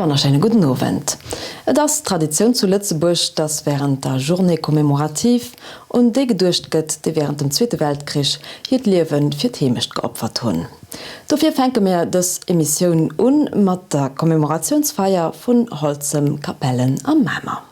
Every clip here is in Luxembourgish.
wunderschönen guten Abend. Das Tradition zu Lützeburg, das während der Journée commémorativ und die gedurcht geht, die während dem Zweiten Weltkrieg hier Leben für Themischt geopfert haben. Dafür fängt wir das Emission an mit der Kommemorationsfeier von Holzem Kapellen am Memmer.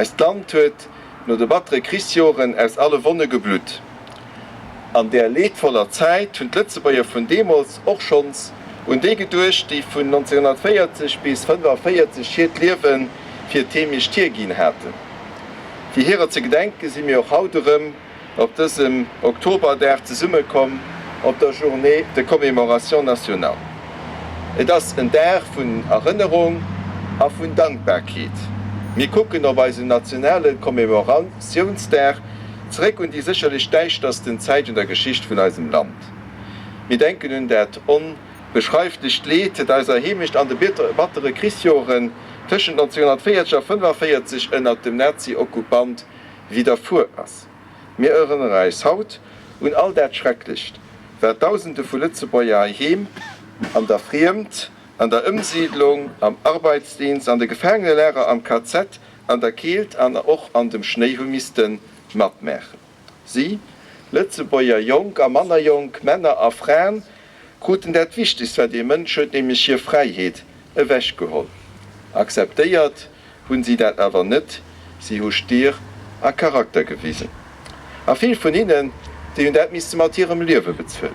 Als Land huet no de battere Kristjoren aus alle Wonne geblut. An der leedvoller Zeit hunn Lützebäier vun Demos och schons und dee gedurcht, die vun 1940 bis 1945 hiet Liewen fir themisch Tiergin hätten. Fi herer ze gedenke si mir auch hauterem op dësem Oktober der ze Summe kom op der Journée de Commémoration nationale. Et ass en der vun Erinnerung a vun Dankbarkeet. Wir gucken auf unsere nationale Kommemorationsdag zurück und die sicherlich steichtersten Zeit in der Geschichte von unserem Land. Wir denken an das unbeschreibliche Lied, das heimisch an den bitteren Kriegsjahren zwischen 1940 und 1945 unter dem Nazi-Okkupant widerfuhr ist. Wir erinnern uns heute und all das Schreckliche. wär Tausende vu Lützebäier heem, an der Fremd, an der Umsiedlung, am Arbeitsdienst, an der Gefangenelehrer am KZ, an der Keelt, an och an dem Schneehumisten matmerchen. Sie, Lützebäier Jung, a Manner Jung, Männer a Frauen, kruten dat wichtigst für die Menschen, nämlich hier Freiheit, wäch geholt. Akzeptiert hun sie dat aber net, sie hu Stier a Charakter gewiesen. A viel von ihnen, die hun dat mis mat ihrem Liewe bezfüllen.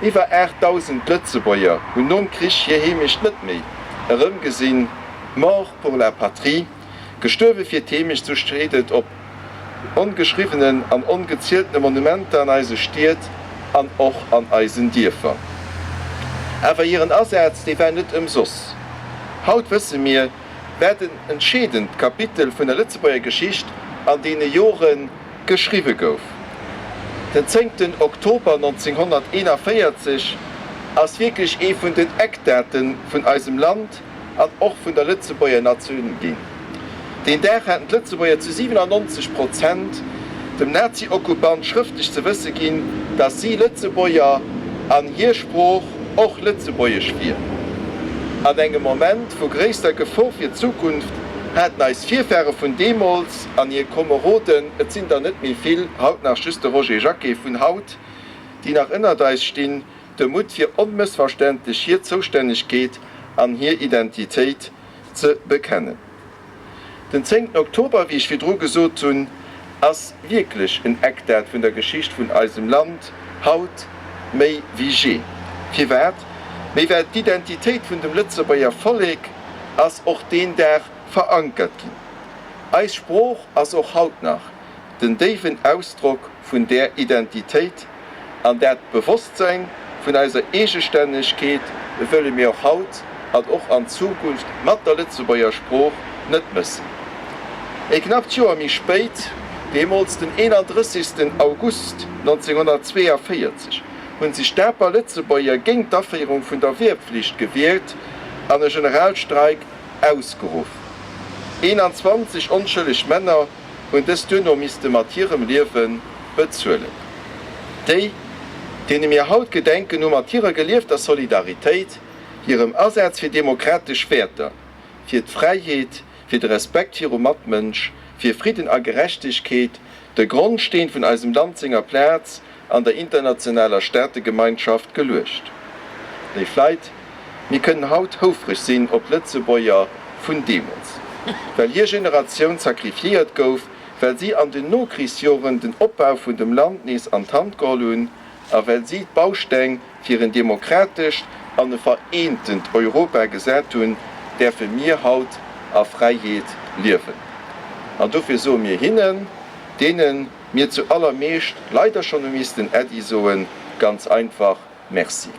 Iwer 8000 Lützebäier hun nom Krich hier hemisch net méi, gesinn, mort pour la patrie, gestorwe fir themisch zu stredet op ungeschriebenen an ungezielten Monumenten an eise stiert, an och an eisen Dierfer. Aber ihren Ersatz, die war net im Sus. Haut wisse mir, werden entschädend Kapitel von der Lützebäier Geschichte an denen Joren geschrieben gouf. Den 10. Oktober 1941 als wirklich von den Eckdaten von unserem Land an auch von der Lützebäier Nation ging. Den Tag hatten Lützebäier zu 97% dem Nazi-Okkupant schriftlich zu wissen gehen, dass sie Lützebäier an ihr Spruch auch Lützebäier spielen. An einem Moment wo größter Gefahr für die Zukunft hatten als Vierfahrer von Demos an ihr Kameraden, es sind da nicht mehr viel, haut nach Schüster Roger Jacquet von Haut, die nach Innerdeis stehen, der Mut für unmissverständlich hier Zuständigkeit an hier Identität zu bekennen. Den 10. Oktober, wie ich wieder gesagt habe, als wirklich ein Eckdat von der Geschichte von unserem Land, Haut, mehr wie je. Wie wert? Wie wird die Identität von dem Lützebäier völlig als auch den der verankert ging. Als Spruch als auch haut nach, den tiefen Ausdruck von der Identität, an der Bewusstsein von unserer Eigenständigkeit wollen wir auch haut und auch an Zukunft mit der Lützebäier Spruch nicht missen. Knapp 2 Jahre spät, demals den 31. August 1942, und sich der Lützebäier gegen die Abfeierung von der Wehrpflicht gewählt, an den Generalstreik ausgerufen. 21 unschuldige Männer und das Dünner müsste mit ihrem Leben bezahlen. Die, denen wir heute gedenken, um mit ihrer geliebter Solidarität, ihrem Einsatz für demokratische Werte, für die Freiheit, für den Respekt für den Mitmensch, für Frieden und Gerechtigkeit, der Grund stehen von unserem Danziger Platz an der internationalen Staatengemeinschaft gelöscht. Die Vielleicht, wir können heute hoffrig sein, ob Lützebäier von Demos. Weil hier Generation sakrifiziert gouf, weil sie an den Nachkriegsjahren den Abbau von dem Land nicht an die Hand geholt haben, weil sie die Bausteine für ein demokratisch und ein vereintes Europa gesetzt haben, der für mir heute auf Freiheit leben. Und dafür so wir hinnen, denen mir zu allermeist leider schon müssten Eddie sagen, ganz einfach merci.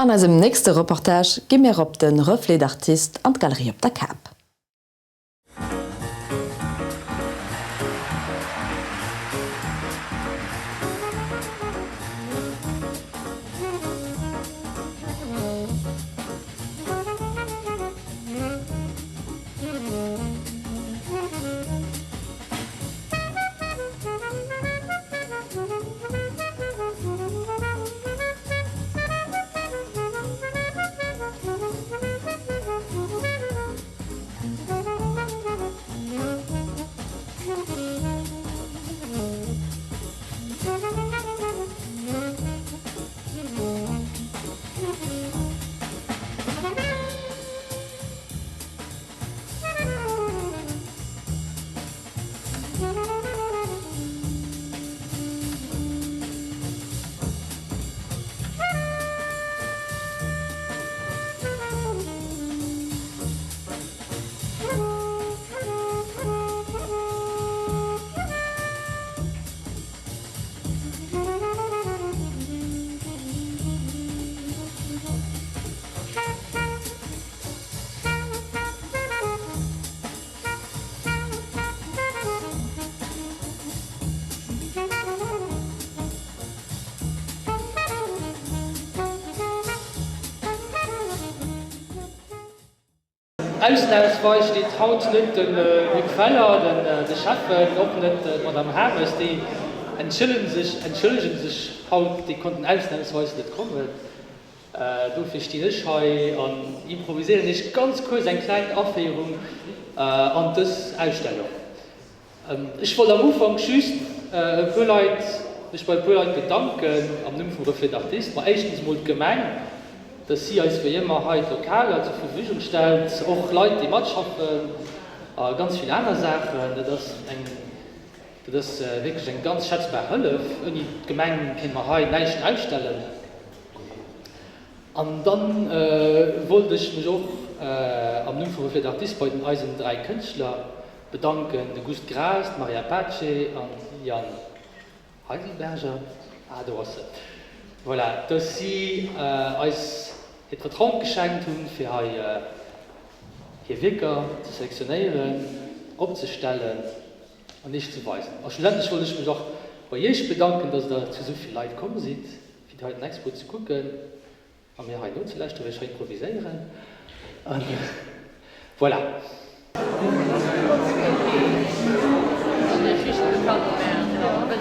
An asem nächste Reportage gi mir op den Reflet d'Artist an d Galerie op der Kap. Ausnahmsweise steht haut nicht den Feller, den Chef, auch nicht Madame Hermes, die entschuldigen sich haut, die konnten ausnahmsweise nicht kommen. Du stehe ich heute und improvisiere nicht ganz kurz eine kleine Aufführung an das Ausstellung. Ich wollte am Anfang schüss mich bei Leuten bedanken am Nymphen für den Artist, war erstens mal gemein, dass sie als wie immer heute lokal zur Verfügung stellt, auch Leute, die mitschaffen, ganz viele andere Sachen, das ist wirklich eine ganz schätzbare Hilfe. Und die Gemeinden können wir heute nicht ausstellen. Und dann wollte ich mich auch am Nymphen für den Artist bei den unseren 3 Künstlern bedanken, der Gust Gras, Maria Pace und Jan Heidelberger. Du hast es. Voilà, dass sie uns das Vertrauen geschenkt haben, für hier Wirker zu selektionieren, aufzustellen und nicht zu weisen. Und schlussendlich wollte ich mich auch bei euch bedanken, dass da zu so viele Leute kommen sind, für heute eine Expo zu gucken. Und mir heute nutzen lassen, wir schon improvisieren. Und voilà.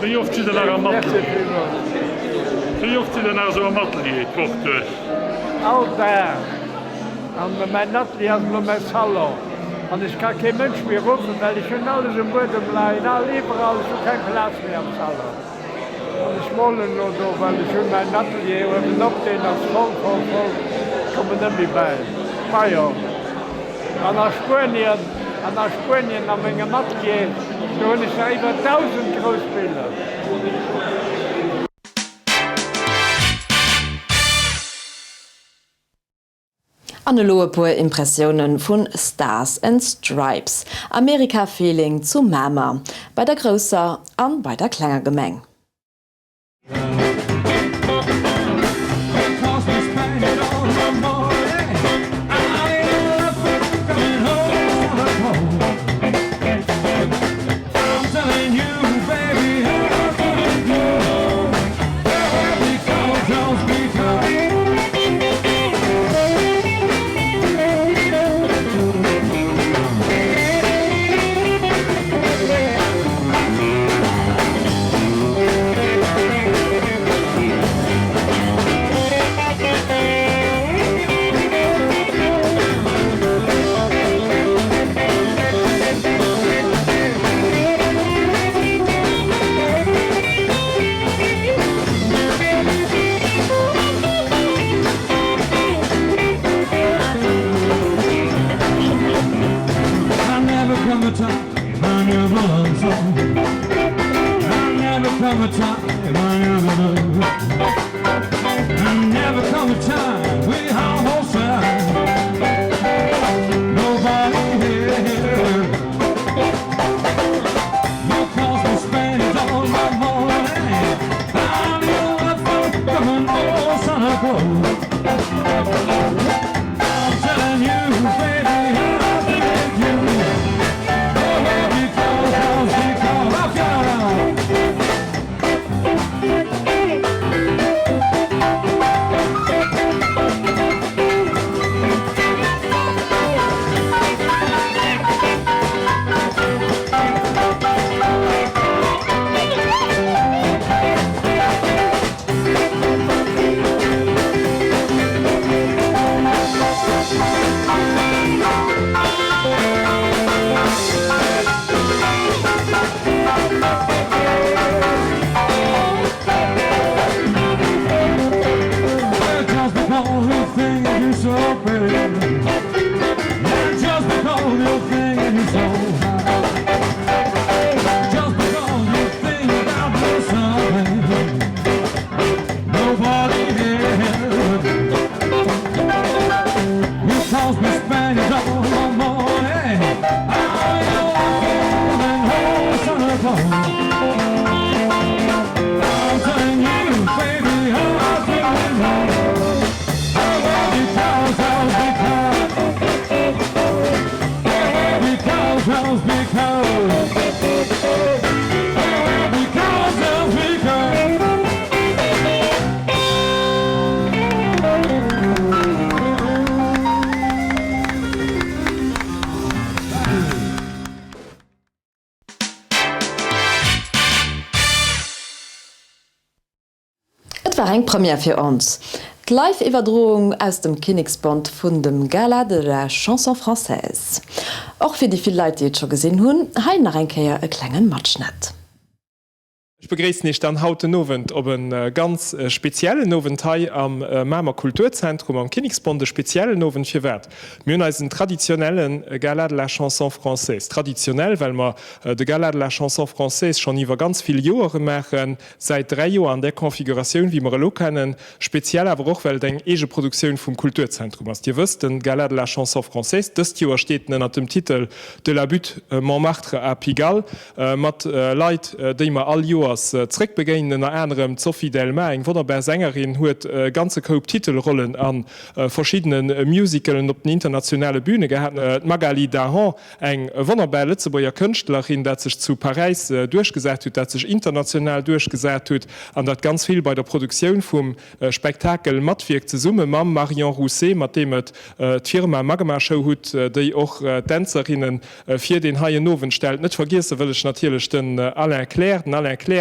Wie oft zit er naar een matelier? Wie oft zit er naar zo'n matelier? Kocht dus. Altijd. En mijn atelier is mijn salon. En ik kan geen mens meer roepen, weil ich schon alles im Boden bleibe. Na, überall ist schon kein Platz mehr am Salon. Und ich wohne nur da, weil ich schon mein Atelier und noch den als voll, kommen nicht mehr bei. Feier. Und nach Spanien, an meinem Atelier, da habe ich über 1000 Großbilder. Analoge pure Impressionen von Stars and Stripes, Amerika-Feeling zu Mama, bei der größer und bei der kleiner Gemeng. war eng Premier fir ons. Live-Iwerdroung aus dem Königsband vun dem Gala de la Chanson Française. Och fir die viel Leiit die schon gesinn hunn, hain nach enkeier e klengen Matschnet. Ich begrüße nicht an heute Abend ob ein ganz speziellen Abend hier am Mamer Kulturzentrum am Königsband, speziellen Abend für Wert. Wir haben einen traditionellen Gala de la Chanson Française. Traditionell, weil wir den Gala de la Chanson Française schon über ganz viele Jahre machen, seit 3 Jahren an der Konfiguration, wie wir es kennen, speziell aber auch, weil die eigene Produktion vom Kulturzentrum ist. Ihr wisst, den Gala de la Chanson Française, das Jahr steht unter dem Titel De la Butte Montmartre à Pigalle, mit Leuten, die wir all Jahr zurück begegnen anderem Sophie Delma, eng wunderbar Sängerin, huet ganze Coop Titelrollen an verschiedenen Musicalen op den internationale Bühne gehabt. Magali Dahan, eng wunderbar Lützeburger Künstlerin, dat sich zu Paris durchgesetzt hat, dat sich international durchgesetzt hat, an dat ganz viel bei der Produktion vom Spektakel matwirk zu summe Mam Marion Rousset, mit dem die Firma Magma Show hat, die auch Tänzerinnen für den Haien Noven stellt. Nicht vergessen will ich natürlich den Alain Claire,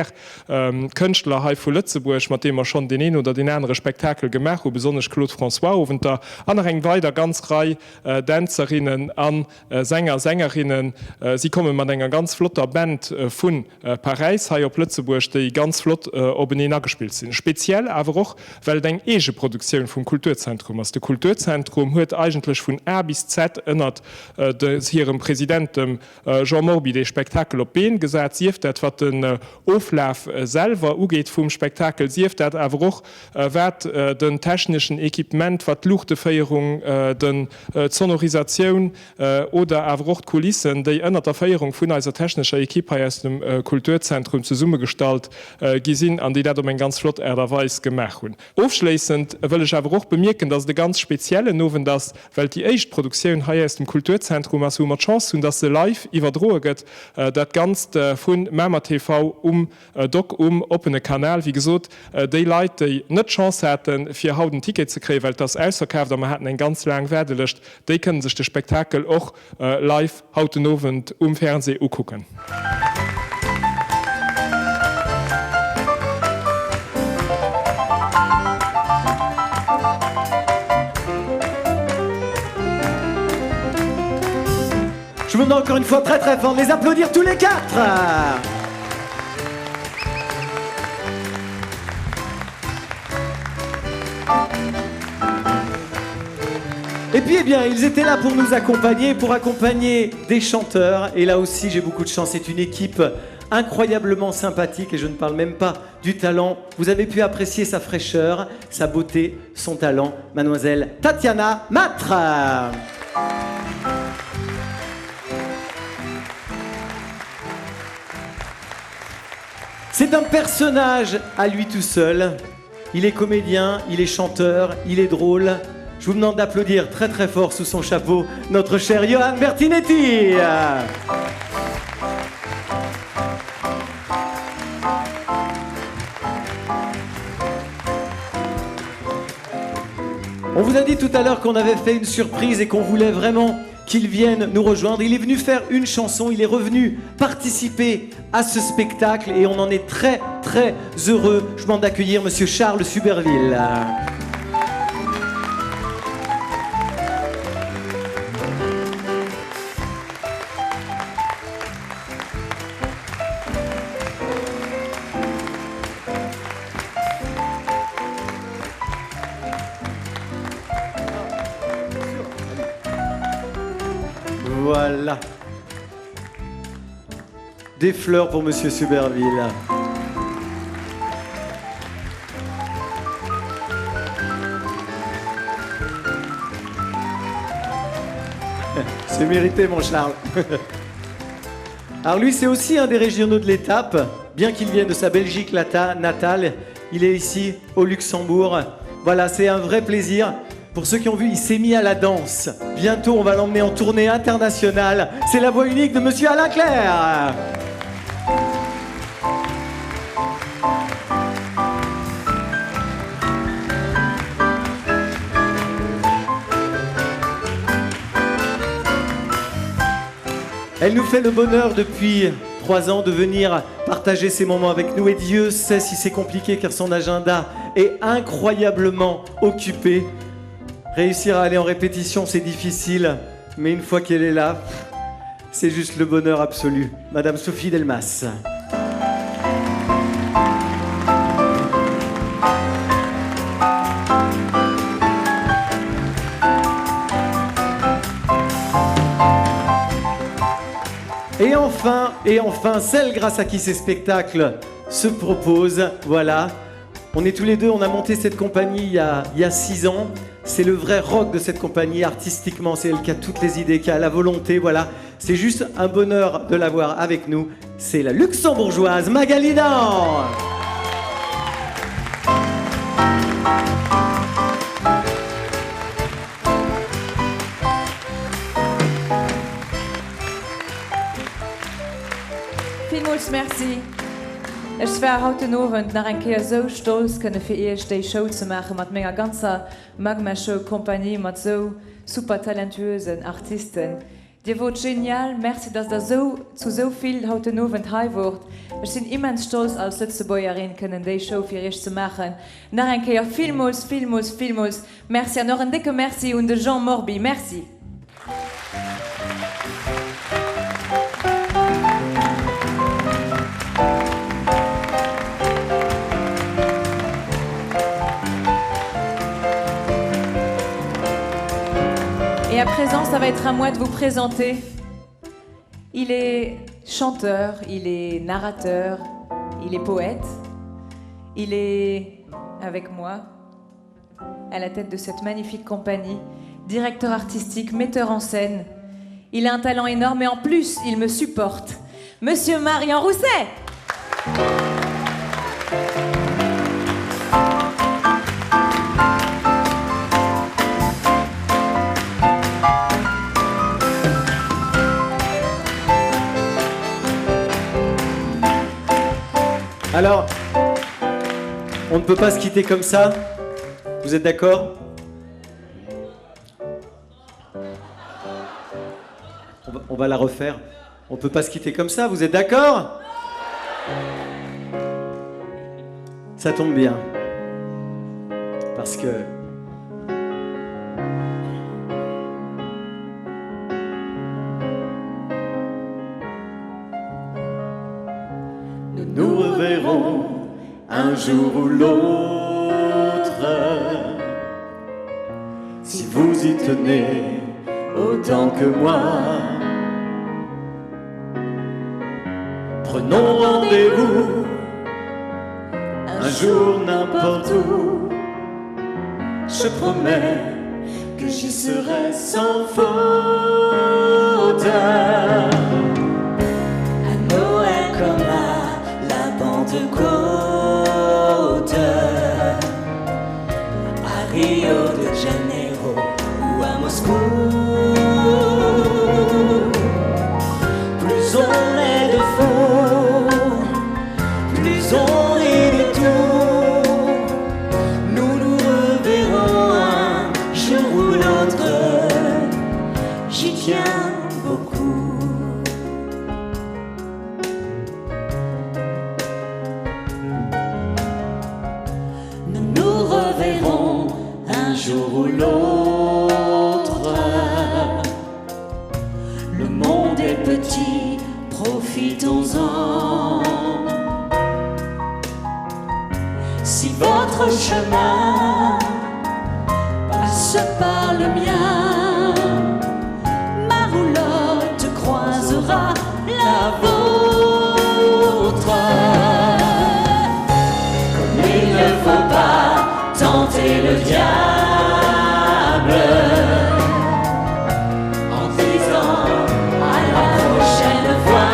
Künstler hier von Lützeburg, mit dem wir schon den einen oder den anderen Spektakel gemacht haben, besonders Claude François, und da andere weiter ganz Reihe Tänzerinnen an Sänger, Sängerinnen. Sie kommen mit einer ganz flotter Band von Paris hier auf Lützeburg, die ganz flott oben hingespielt sind. Speziell aber auch, weil die eigene Produktion vom Kulturzentrum ist. Das Kulturzentrum hat eigentlich von A bis Z erinnert ihrem Präsidenten Jean Morby das Spektakel auf Bein gesagt, sie hat etwa den Auflauf selber ugeht vom Spektakel sieft dat aber auch wat den technischen Equipment wat Luchtefeierung den Sonorisation oder aber auch Kulissen die ënner der Feierung vun einer technischer Equipe aus dem Kulturzentrum zu Summe gestalt gesinn an die dat ein ganz flott Äderweis gemacht hun. Aufschließend will ich aber auch bemerken, dass de ganz spezielle Nowen das, weil die Eichtproduktion hier aus dem Kulturzentrum as mat Chance hun, dass se live iwwerdroget dat ganz vun Mama TV opene Kanal wie gesot déi Leiit déi net Chance hätten fir hauten Ticket ze kree, weil das ausverkauft, man hat eng ganz lang werdelecht, déi können sech de Spektakel och live hauten Novent Fernseh ukucken. Je vous demande encore une fois très très fort de les applaudir tous les 4. Et puis, eh bien, ils étaient là pour nous accompagner, pour accompagner des chanteurs. Et là aussi, j'ai beaucoup de chance. C'est une équipe incroyablement sympathique et je ne parle même pas du talent. Vous avez pu apprécier sa fraîcheur, sa beauté, son talent. Mademoiselle Tatiana Matre. C'est un personnage à lui tout seul. Il est comédien, il est chanteur, il est drôle. Je vous demande d'applaudir très très fort sous son chapeau notre cher Johan Bertinetti. On vous a dit tout à l'heure qu'on avait fait une surprise et qu'on voulait vraiment qu'il vienne nous rejoindre. Il est venu faire une chanson, il est revenu participer à ce spectacle et on en est très très heureux. Je demande d'accueillir Monsieur Charles Suberville. Voilà. Des fleurs pour Monsieur Suberville. C'est mérité, mon Charles. Alors lui, c'est aussi un des régionaux de l'étape. Bien qu'il vienne de sa Belgique natale, il est ici, au Luxembourg. Voilà, c'est un vrai plaisir. Pour ceux qui ont vu, il s'est mis à la danse. Bientôt, on va l'emmener en tournée internationale. C'est la voix unique de Monsieur Alain Claire. Elle nous fait le bonheur depuis 3 ans de venir partager ces moments avec nous. Et Dieu sait si c'est compliqué car son agenda est incroyablement occupé. Réussir à aller en répétition, c'est difficile. Mais une fois qu'elle est là, c'est juste le bonheur absolu. Madame Sophie Delmas. Et enfin, celle grâce à qui ces spectacles se proposent. Voilà, on est tous les deux, on a monté cette compagnie il y a 6 ans. C'est le vrai rock de cette compagnie, artistiquement, c'est elle qui a toutes les idées, qui a la volonté, voilà. C'est juste un bonheur de l'avoir avec nous. C'est la luxembourgeoise Magali Dan. Vielmals merci. Ich war heute Abend nach ein Kehr so stolz, können für ihr die Show zu machen mit meiner ganzen Magma-Show-Kompanie, mit so super talentuösen Artisten. Die wird genial. Merci, dass das so zu so viel heute Abend hier wird. Ich bin immens stolz, als Lützebäuerin können die Show für ihr zu machen. Nach ein Kehr vielmals. Merci, noch ein dicke Merci und Jean Morby. Merci. Et à présent, ça va être à moi de vous présenter. Il est chanteur, il est narrateur, il est poète. Il est, avec moi, à la tête de cette magnifique compagnie, directeur artistique, metteur en scène. Il a un talent énorme et en plus, il me supporte. Monsieur Marian Rousset! Alors, on ne peut pas se quitter comme ça. Vous êtes d'accord ? On va la refaire. On ne peut pas se quitter comme ça. Vous êtes d'accord ? Ça tombe bien. Parce que... nous reverrons un jour ou l'autre. Si vous y tenez autant que moi, prenons rendez-vous un jour n'importe où. Je promets que j'y serai sans faute. À Noël comme à la Pentecôte, à Rio de Janeiro ou à Moscou. Plus on est de fous, plus on rit de tout. Nous nous reverrons un jour ou l'autre. J'y tiens beaucoup. Nous nous reverrons un jour ou l'autre. Le monde est petit, profitons-en. Si votre chemin passe par le mien, ma roulotte croisera la vôtre. Comme il ne faut pas tenter le diable en disant à la prochaine fois.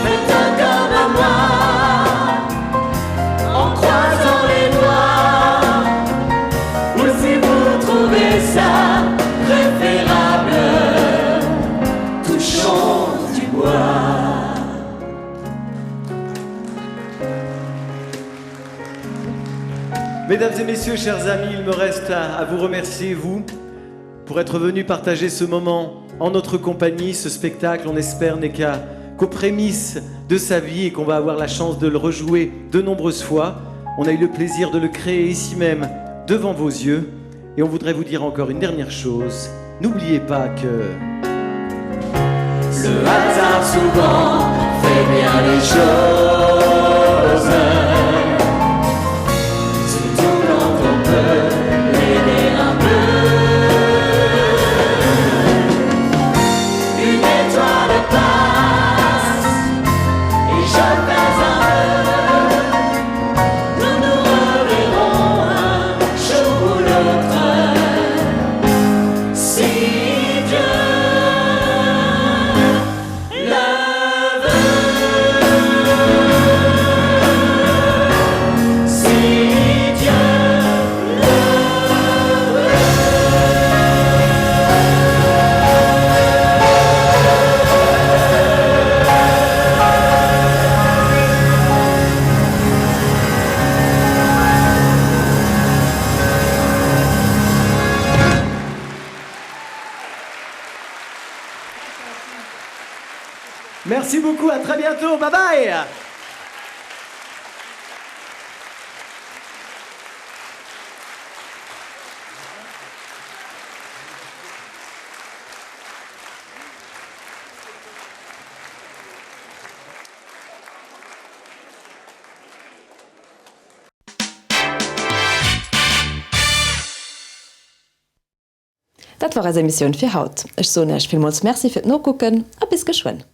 Faites comme moi en croisant les doigts, ou si vous trouvez ça préférable, touchons du bois. Mesdames et messieurs, chers amis, il me reste à vous remercier, vous, pour être venus partager ce moment en notre compagnie. Ce spectacle, on espère, n'est qu'aux prémices de sa vie et qu'on va avoir la chance de le rejouer de nombreuses fois. On a eu le plaisir de le créer ici même, devant vos yeux. Et on voudrait vous dire encore une dernière chose. N'oubliez pas que... Le hasard souvent fait bien les choses. Surtout quand on peut l'aider un peu. Une étoile passe et je fais un vœu. Nous nous reverrons un jour ou l'autre. Si Dieu Merci beaucoup, à très bientôt, bye bye. Dat war as Emissionioun fir Haut. Ech so nech vielmals Merci fir no kucken, a bis geschwen.